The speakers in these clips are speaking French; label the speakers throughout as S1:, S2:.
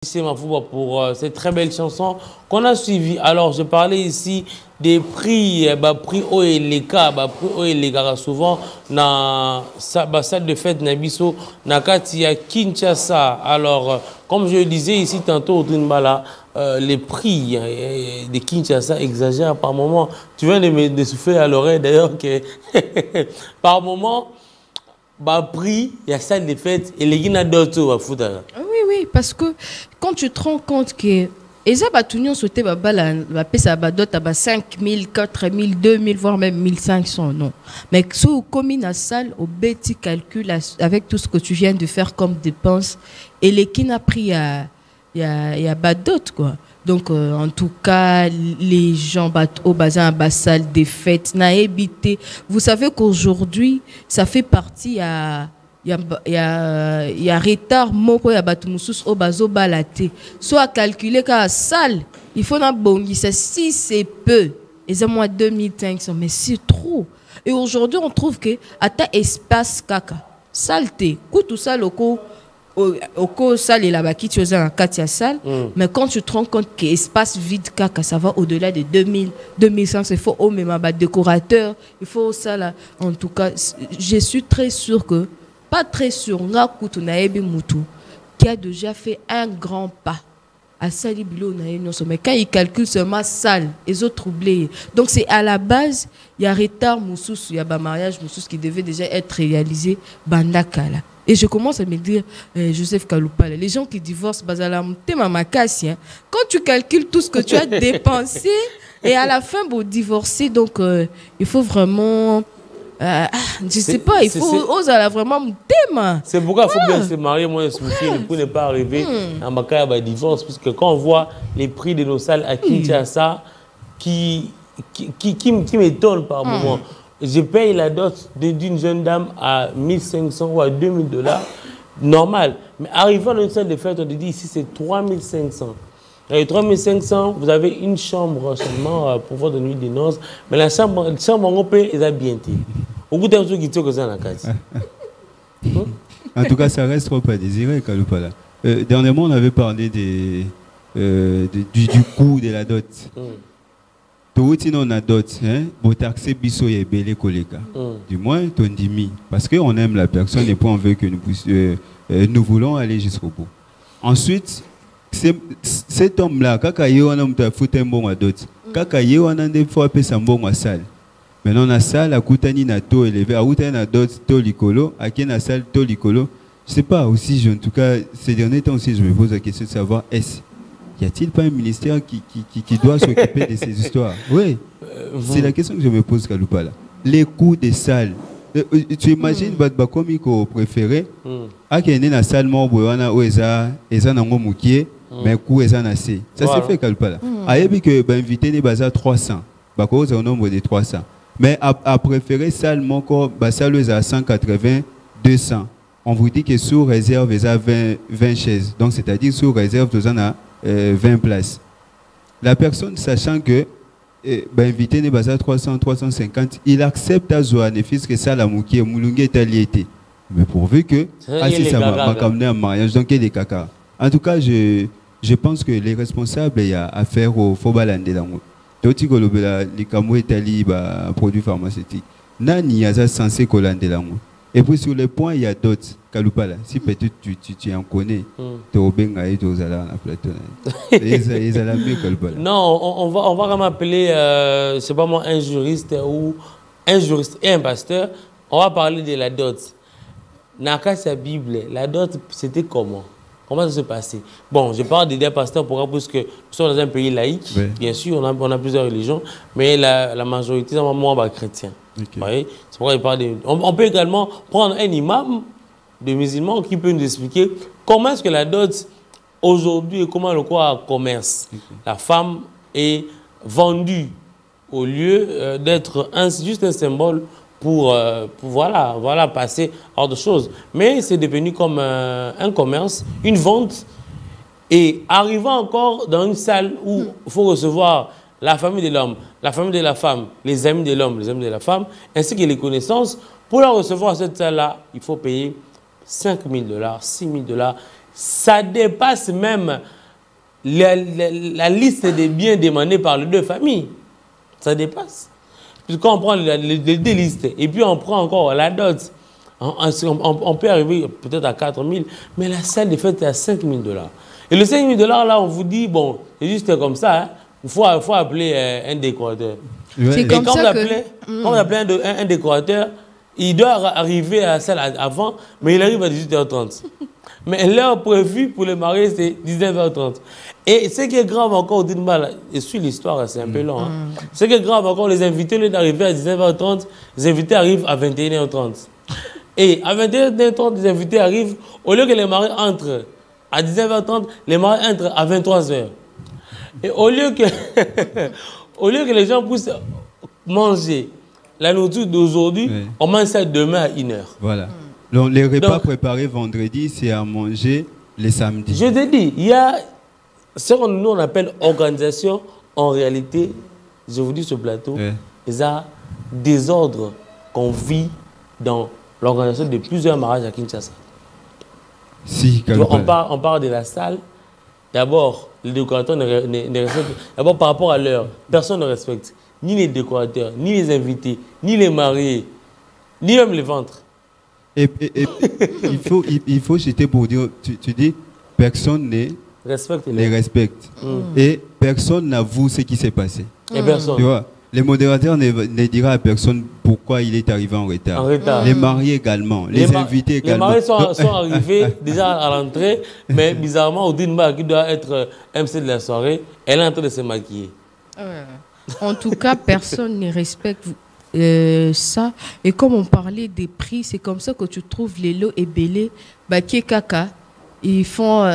S1: C'est ma foi pour cette très belle chanson qu'on a suivie. Alors, je parlais ici des prix, prix haut et les cas, prix haut et les gars souvent dans la salle de fête Nabiso, Nakati à Kinshasa. Alors, comme je le disais ici tantôt au Trinbala, les prix de Kinshasa exagèrent par moment. Tu viens de souffler à l'oreille d'ailleurs que par moment, prix, il y a salle de fête et les gens d'autres à foutre.
S2: Oui, parce que quand tu te rends compte que les abattounions sauté la pèse à badot à 5 000, 4 000, 2 000, voire même 1 500, non. Mais si vous commis la salle, au petit calcul avec tout ce que tu viens de faire comme dépense, et les qui n'a pris à badot, quoi. Donc, en tout cas, les gens battent au bazar, à salle des fêtes, n'a habité. Vous savez qu'aujourd'hui, ça fait partie à. Il y a retard moko ya batu mususu au bazo balate soit calculer qu'à salle il faut na bongi c'est si c'est peu et c'est moins 2500 mais c'est trop et aujourd'hui on trouve que à ta espace kaka saleté tout ça loko au salle et là-bas qui tu as un katia salle mais quand tu te rends compte que espace vide kaka ça va au-delà de 2000 2500 il faut au même décorateur il faut ça là en tout cas je suis très sûr que pas très sûr, qui a déjà fait un grand pas à Salibilo, mais quand il calcule seulement salle, les autres troublés. Donc c'est à la base, il y a retard Moussous, il y a un mariage Moussous qui devait déjà être réalisé, Bandakala. Et je commence à me dire, Joseph Kaloupala, les gens qui divorcent, quand tu calcules tout ce que tu as dépensé, et à la fin, pour divorcer, donc il faut vraiment... je sais pas, il faut oser vraiment me thème.
S1: C'est pourquoi il faut bien se marier, moi, pour ne pas arriver à ma carrière de divorce. Parce que quand on voit les prix de nos salles à Kinshasa, qui m'étonne par moment. Je paye la dot d'une jeune dame à 1500 ou à 2000 $, normal. Mais arrivant dans une salle de fête, on te dit ici c'est 3500. Et 3500, vous avez une chambre seulement pour votre nuit de noces. Mais la chambre on peut les bien. Au bout d'un jour, qui tient que ça dans la case.
S3: En tout cas, ça reste trop à désirer, Kaloupala. Dernièrement, on avait parlé du coût de la dot. Tout le monde a dot, pour taxer biso et belé collègue. Du moins, ton dimi. Parce qu'on aime la personne et puis on veut que nous voulons aller jusqu'au bout. Ensuite, cet homme-là, quand il y a un foutu un bon dot, quand il y a un fois un bon salle. Maintenant, la salle, à Koutani, na taux élevé, à Koutani, na dot, taux licolo, à qui na salle, taux licolo. Je ne sais pas aussi, en tout cas, ces derniers temps aussi, je me pose la question de savoir, y a-t-il pas un ministère qui doit s'occuper de ces histoires? Oui, c'est la question que je me pose, Kaloupala. Les coûts des salles. Tu imagines, Batbakomi qu'on préférait, à qui est na salle, Morboana, où est-ce mais coût est assez. Ça s'est fait, Kaloupala. À y que invité n'est basé à 300. Bako, c'est au nombre de 300. Mais à préférer seulement encore, ça le à 180, 200. On vous dit que sous réserve, il y a 20 chaises. Donc, c'est-à-dire sous réserve, vous en a 20 places. La personne, sachant que invité n'est basé à 300, 350, il accepte à Zoanefis que ça, la mouki est moulungue taliété. Mais pourvu que, si ça va amener un mariage, donc il y a des caca. En tout cas, je pense que les responsables, il y a affaire au Fobalande dans le Toti kolobela likamu etali ba produits pharmaceutiques. Nani yaza censé colonder là. Et puis sur le point il y a d'autres. Kaloupala, si peut-être tu en connais, tu es benga et tu es là na plateau.
S1: Non, on va vraiment appeler c'est pas moi un juriste ou un juriste et un pasteur. On va parler de la dot. Naka sa Bible, la dot c'était comment? Comment ça s'est passé? Bon, je parle des pasteurs parce que nous sommes dans un pays laïque, oui. Bien sûr, on a plusieurs religions, mais la majorité, c'est moi, chrétien. Okay. C'est pourquoi je parle on peut également prendre un imam de musulmans qui peut nous expliquer comment est-ce que la dot aujourd'hui et comment le quoi commerce. La femme est vendue au lieu d'être juste un symbole pour voilà, passer hors de choses. Mais c'est devenu comme un commerce, une vente. Et arrivant encore dans une salle où il faut recevoir la famille de l'homme, la famille de la femme, les amis de l'homme, les amis de la femme, ainsi que les connaissances, pour la recevoir à cette salle-là, il faut payer 5 000 $, 6 000 $. ça dépasse même la liste des biens demandés par les deux familles. Ça dépasse. Puisqu'on prend les deux listes, et puis on prend encore la dot, on peut arriver peut-être à 4 000, mais la salle de fête est à 5 000 $. Et le 5 000 $, là, on vous dit, bon, c'est juste comme ça, hein, il faut appeler un décorateur.
S2: C'est
S1: Et
S2: comme
S1: quand
S2: ça
S1: on appelle un décorateur, il doit arriver à la salle avant, mais il arrive à 18h30. Mais l'heure prévue pour le mariage, c'est 19h30. Et ce qui est grave encore, au Dinba, et sur l'histoire, c'est un peu long. Hein. Ce qui est grave encore, les invités, au lieu d'arriver à 19h30, les invités arrivent à 21h30. Et à 21h30, les invités arrivent, au lieu que les mariés entrent à 19h30, les mariés entrent à 23h. Et au lieu que les gens puissent manger la nourriture d'aujourd'hui, on mange ça demain à 1h.
S3: Voilà. Donc, les repas préparés vendredi, c'est à manger les samedis.
S1: Je te dis, il y a ce que nous on appelle organisation. En réalité, je vous dis ce plateau, il y a des ordres qu'on vit dans l'organisation de plusieurs mariages à Kinshasa.
S3: Si,
S1: on parle de la salle. D'abord, les décorateurs ne respectent. D'abord, par rapport à l'heure, personne ne respecte. Ni les décorateurs, ni les invités, ni les mariés, ni même les ventres.
S3: Et il faut jeter pour dire, tu dis, personne ne respecte. Et personne n'avoue ce qui s'est passé.
S1: Et personne.
S3: Tu vois, les modérateurs ne diront à personne pourquoi il est arrivé en retard. Les mariés également, les invités également.
S1: Les mariés sont arrivés déjà à l'entrée, mais bizarrement, Odinba, qui doit être MC de la soirée, elle est en train de se maquiller.
S2: En tout cas, personne ne respecte ça. Et comme on parlait des prix, c'est comme ça que tu trouves les lots ébélés. Qui est caca. Ils font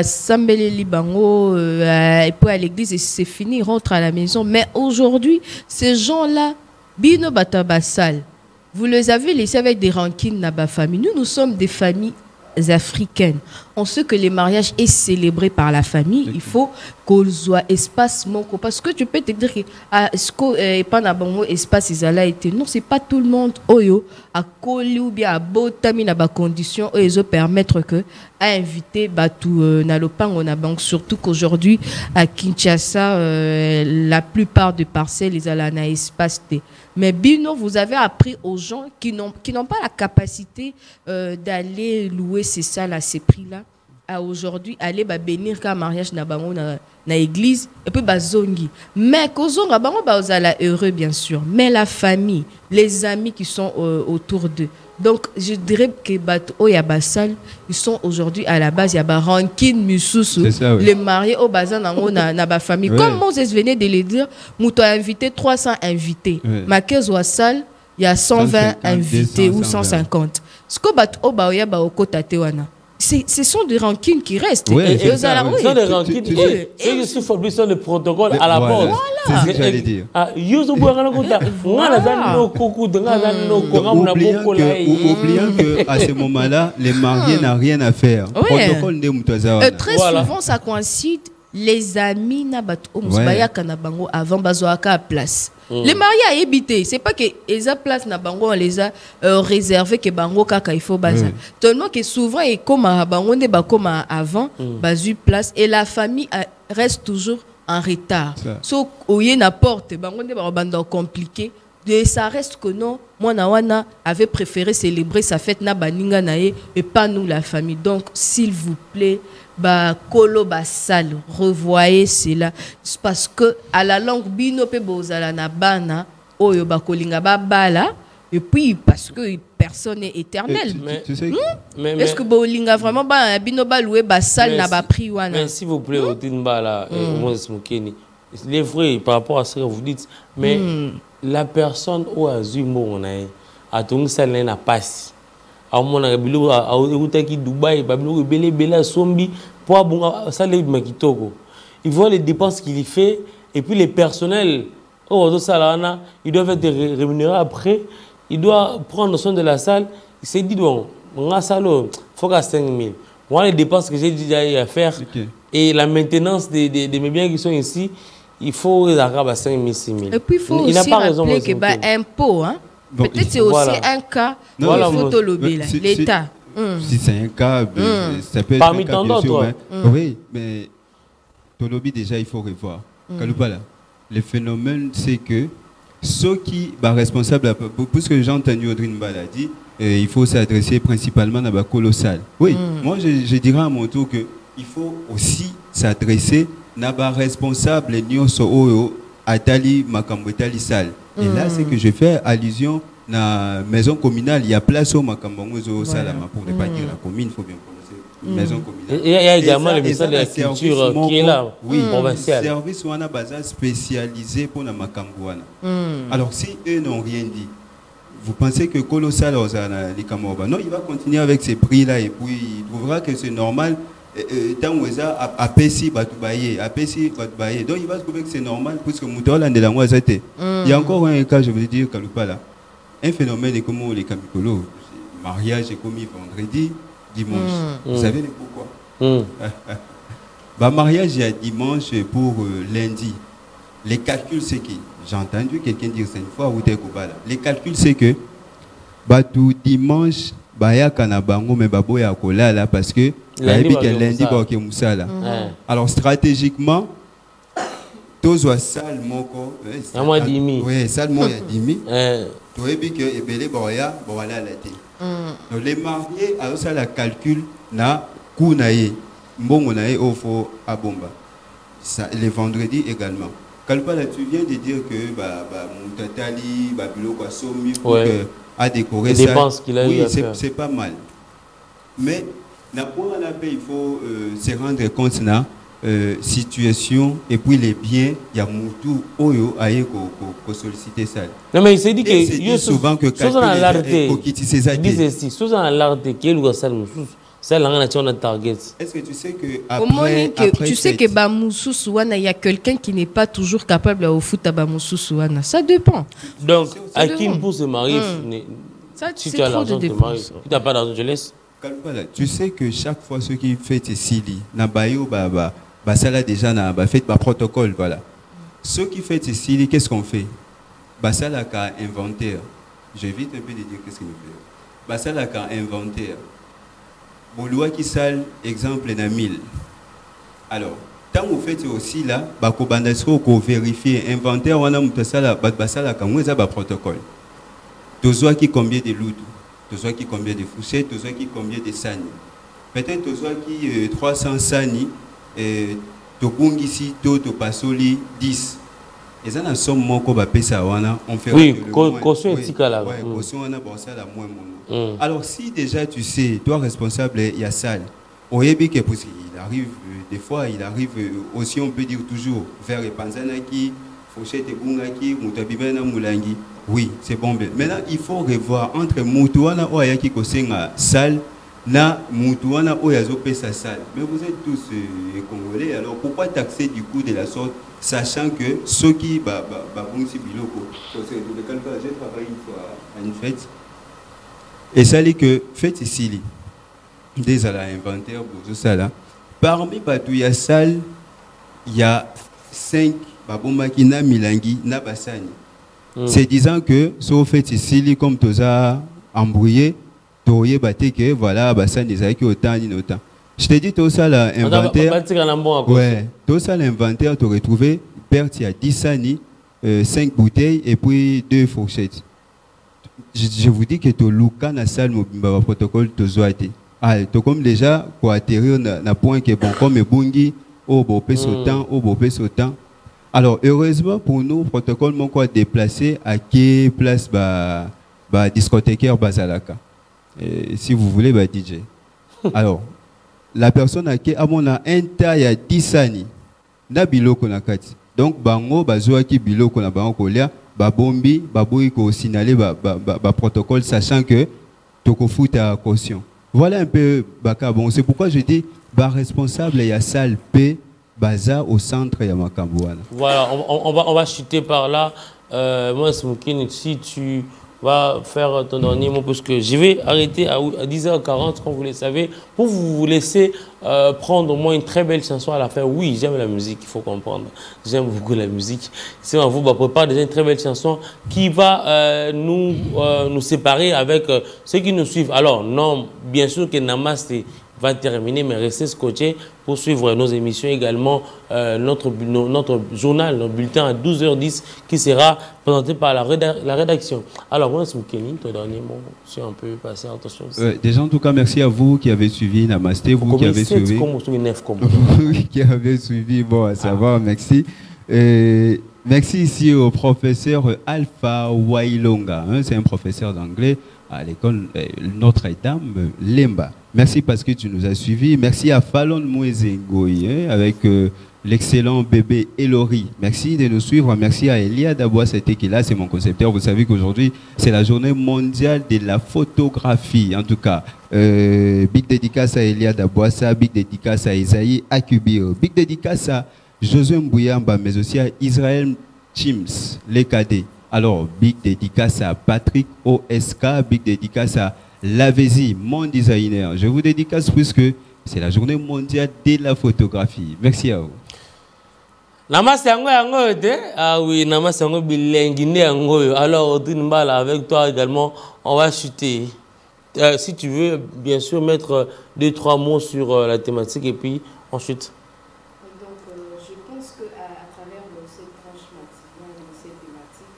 S2: Sambele Libango, et puis à l'église, et c'est fini, ils rentrent à la maison. Mais aujourd'hui, ces gens-là, Bino Batabasal, vous les avez laissés avec des rancines dans ma famille. Nous sommes des familles africaines. On sait que le mariage est célébré par la famille. Il faut qu'on soit espace manco. Parce que tu peux te dire que est-ce que pas dans bon espace ils a été. Non, c'est pas tout le monde. Oyo à coller ou bien à botami na ba condition ils ont permettre que à inviter tout na lopango na banque. Surtout qu'aujourd'hui à Kinshasa la plupart des parcelles ils ont un espace T. Mais Bino, vous avez appris aux gens qui n'ont pas la capacité d'aller louer ces salles à ces prix-là, à aujourd'hui aller bénir qu'un mariage na bango na église et puis bazongi. Mais kozonga bango bazala heureux bien sûr. Mais la famille, les amis qui sont autour d'eux. Donc je dirais que oya basal, ils sont aujourd'hui à la base il y a rancune mususu les mariés au bazan na ba famille. Comme Moses venait de le dire, muto a invité 300 invités. Ma caisse ou salle, il y a 120 invités ou 150. Ce que au baoya ba okota tewana. Ce sont des rancunes qui restent.
S1: Ce sont des rancunes. Ceux qui souffrent sont des protocoles à la porte.
S3: C'est ce que j'allais dire. Oubliant qu'à ce moment-là, les mariés n'ont rien à faire.
S2: Très souvent, ça coïncide. Les amis avant bazoaka à place. Les mariés à éviter, c'est pas que les place na bango on les a réservé que bango kaka il faut bazar. Tellement que souvent et comme à bango ne ba comme avant bazu place et la famille reste toujours en retard. So oye na porte bango ne ba banda compliqué. Et ça reste que non, moi Nawana avait préféré célébrer sa fête na baninga nae et pas nous la famille. Donc s'il vous plaît kolo basal revoyez cela parce que à la longue bino pe bozala na bana oyo bakolinga bala et puis parce que personne n'est éternel. Mais est-ce que bolinga vraiment bino louer basal na ba prix wana?
S1: Mais s'il vous plaît Odinba là Moses Mukeni, les vrais par rapport à ce que vous dites, mais la personne au azumo nae a tout ça n'a pas si à mon abilo à Utaki Dubaï babilo bela sombi pour ça les makitoko. Il voit les dépenses qu'il y fait et puis les personnels au salana ils doivent être rémunérés après. Il doit prendre soin de la salle. Il s'est dit bon mon salle faut qu'à 5 000. Moi les dépenses que j'ai déjà à faire et la maintenance de mes biens qui sont ici, il faut les arabes à 5 000 6 000.
S2: Et puis il faut aussi rappeler que impôt hein. Peut-être c'est aussi un cas il faut te l'oublier l'État.
S3: Si c'est un cas, ça peut être
S1: parmi
S3: un cas,
S1: tant
S3: bien sûr,
S1: d'autres.
S3: oui, mais ton lobby déjà, il faut revoir. Kaloupala, le phénomène, c'est que ceux qui sont responsables, puisque j'ai entendu Audrine Mbala dit, il faut s'adresser principalement à la colossale. Oui, moi je dirais à mon tour qu'il faut aussi s'adresser à la responsable Nyonso Atali Makambotali Sal. Et là, c'est que je fais allusion à la maison communale. Il y a place au Makambongozo Salama, pour ne pas dire la commune, il faut bien prononcer. Maison communale.
S1: Il y a également le ministère de la Culture qui est là, provincial.
S3: Service ou un bazar spécialisé pour la Makambouana. Alors, si eux n'ont rien dit, vous pensez que Colossal les Kamorba, non, il va continuer avec ces prix-là et puis il trouvera que c'est normal. Tant que ça a payé Batoubaye, donc il va trouver que c'est normal puisque Moutola de la Moisate. Il y a encore un cas, je veux dire, Kaloupala. Un phénomène est comme les Kamikolo. Mariage est commis vendredi, dimanche. Vous savez pourquoi? Mariage il y a dimanche pour lundi. Les calculs, c'est qui? J'ai entendu quelqu'un dire ça une fois ou les calculs, c'est que tout dimanche, Baya Kanabango, mais Baboya Kola là parce que lundi, alors stratégiquement, tous les salles moko, oui, salles mo ya dimi. Tu as vu que ebele boya boala la té. Donc les mariés alors ça la calcul na kunaye mbongo nae ofo abomba. Ça les vendredis également. Kalpala, tu viens de dire que Moutatali, Babilo Kwasomi pour a décoré ça. Oui, c'est pas mal. Mais il faut se rendre compte de la situation et puis les biens, il y a Moutou Oyo Aye ko solliciter ça.
S1: Non mais il s'est dit que
S3: souvent que
S1: Sous un alarde qui est le c'est la target.
S3: Est-ce que tu sais que
S2: après tu sais que Bamoussou Souana, il y a quelqu'un qui n'est pas toujours capable au foot à Bamoussou Souana. Ça dépend.
S1: Donc à qui pour se marier, si tu as l'argent tu te maries. Si tu n'as pas d'argent, je laisse.
S3: Tu sais que chaque fois ceux qui font ici, na bayo ça là déjà na fait par protocole, voilà. Ceux qui font ici, qu'est-ce qu'on fait? Ça là qu'à inventaire. J'évite un peu de dire qu'est-ce qu'on fait. Ça là qu'à inventaire. Bon, loi qui sale, exemple, na 1000. Alors, tant vous faites aussi là, vous vérifiez inventaire, on a un protocole. Tu vois qui combien de loups, tu vois qui combien de fourchettes, tu vois qui combien de sani. Peut-être tu vois qui 300 sani, tu as ici, tu passes 10. Et ça, nous sommes moins qu'on va payer ça, on fait.
S1: Oui, caution éthique là.
S3: Oui, caution, on a bon ça la moins. Alors, si déjà tu sais, toi responsable, il y a ça. Au Yébi, parce qu'il arrive, des fois, il arrive aussi, on peut dire toujours, vers les Panzanaki, Fouchette et Bungaki, Moutabibena Moulangi. Oui, c'est bon. Maintenant, il faut revoir entre Moutouana ou Ayaki Kosenga salle, na Moutouana ou Yazopé sa salle. Mais vous êtes tous Congolais, alors pourquoi taxer du coup de la sorte, sachant que ceux qui Babungsi Biloko, j'ai travaillé une fois à une fête. Et ça dit que faites ici, dès à l'inventaire, parmi Batouya Sal, il y a 5 Babomaki na Milangi na Bassani. C'est disant que si vous faites ici, comme tu as embrouillé, tu as battu que voilà, Bassani, ils ont autant. Je te dis tout ça l'inventaire. Ouais, tout ça l'inventaire, tu as retrouvé perte il y a 10 sani, 5 bouteilles et puis 2 fourchettes. Je vous dis que tu as na salle mon protocole tu as comme déjà pour atterrir na point que bon comme bungi au bopé sautant au bopé sautant. Alors heureusement pour nous protocole mon quoi déplacé à qui place discothécaire Bazalaka. Si vous voulez DJ. Alors la personne à qui à mon a un taille à 10 ani na biloko na kati. Donc bango bazwa ki biloko na bango kolia Babombi, Baboui ko signaler protocole, sachant que toko fout à caution. Voilà un peu Baka. Bon, c'est pourquoi je dis responsable il y a salle P Baza au centre ya Makambouana.
S1: Voilà, on va chuter par là. Moi, Smoukine, si tu va faire ton dernier mot, parce que je vais arrêter à 10h40, comme vous le savez, pour vous laisser prendre au moins une très belle chanson à la fin. Oui, j'aime la musique, il faut comprendre. J'aime beaucoup la musique. Si on vous prépare déjà une très belle chanson qui va nous séparer avec ceux qui nous suivent. Alors, non, bien sûr que Namaste va terminer, mais restez scotchés pour suivre nos émissions également, notre journal, notre bulletin à 12h10 qui sera présenté par la rédaction. Alors, moi, c'est Moukéline, ton dernier mot, si on peut passer à autre chose.
S3: Déjà, en tout cas, merci à vous qui avez suivi Namasté, vous qui avez suivi. Qui avez suivi, bon, à savoir, merci. Merci ici au professeur Alpha Wailonga, hein, c'est un professeur d'anglais à l'école Notre-Dame Lemba. Merci parce que tu nous as suivis. Merci à Fallon Mouezengoy avec l'excellent bébé Elori. Merci de nous suivre. Merci à Elia Dabois, qui est là, c'est mon concepteur. Vous savez qu'aujourd'hui, c'est la journée mondiale de la photographie. En tout cas, big dédicace à Elia Daboisa, big dédicace à Isaïe Akubio, big dédicace à Josué Mbouyamba, mais aussi à Israël Chims, les cadets. Alors, big dédicace à Patrick OSK, big dédicace à Lavesi, mon designer. Je vous dédicace puisque c'est la journée mondiale de la photographie. Merci à vous.
S1: Namaste ah oui, namaste alors avec toi également, on va chuter. Si tu veux, bien sûr, mettre 2-3 mots sur la thématique et puis on chute.
S2: Je pense qu'à travers cette tranche matinale, cette thématique,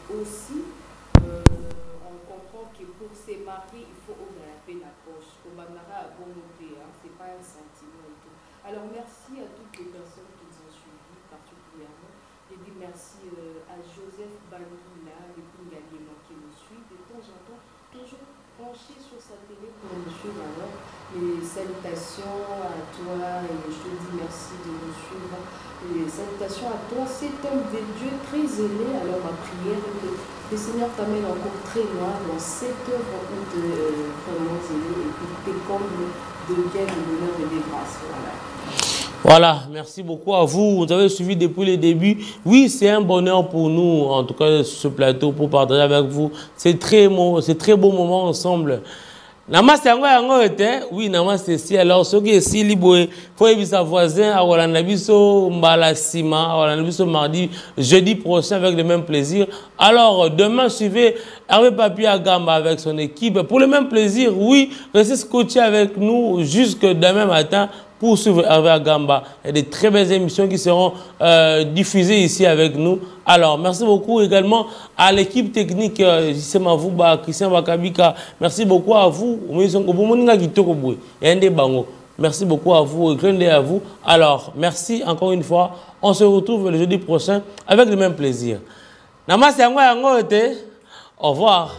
S2: aussi, on comprend que pour se marier, il faut ouvrir un peu la poche. Comme Amara a bon monté, ce n'est pas un sentiment et tout. Alors merci à toutes les personnes qui nous ont suivis particulièrement. Je dis merci à Joseph Bandoula, le Pingalima qui nous suit de temps en temps, toujours penché sur sa télé pour nous suivre. Alors, les salutations à toi et je te dis merci de nous suivre. Et salutations à toi, cet homme de Dieu très zélé. Alors ma prière est que le Seigneur t'amène encore très loin dans cette œuvre où tu es vraiment zélé et puis tes combles de bien, de bonheur et de grâce. Voilà.
S1: Voilà, merci beaucoup à vous. Vous avez suivi depuis le début. Oui, c'est un bonheur pour nous, en tout cas sur ce plateau, pour partager avec vous. C'est très beau moment ensemble. Namaste oui, namaste si. Alors, ce qui est si libre, il faut éviter sa voisin, à Walanabiso, Mbalasima, à Walanabiso mardi, jeudi prochain avec le même plaisir. Alors, demain, suivez Hervé Papi Agamba avec son équipe. Pour le même plaisir, oui, restez scotché avec nous jusque demain matin pour suivre Hervé Agamba. Il y a des très belles émissions qui seront diffusées ici avec nous. Alors, merci beaucoup également à l'équipe technique, Jissé Mavouba, Christian Bakabika. Merci beaucoup à vous. Merci beaucoup à vous, à vous. Alors, merci encore une fois. On se retrouve le jeudi prochain avec le même plaisir. Namaste, au revoir.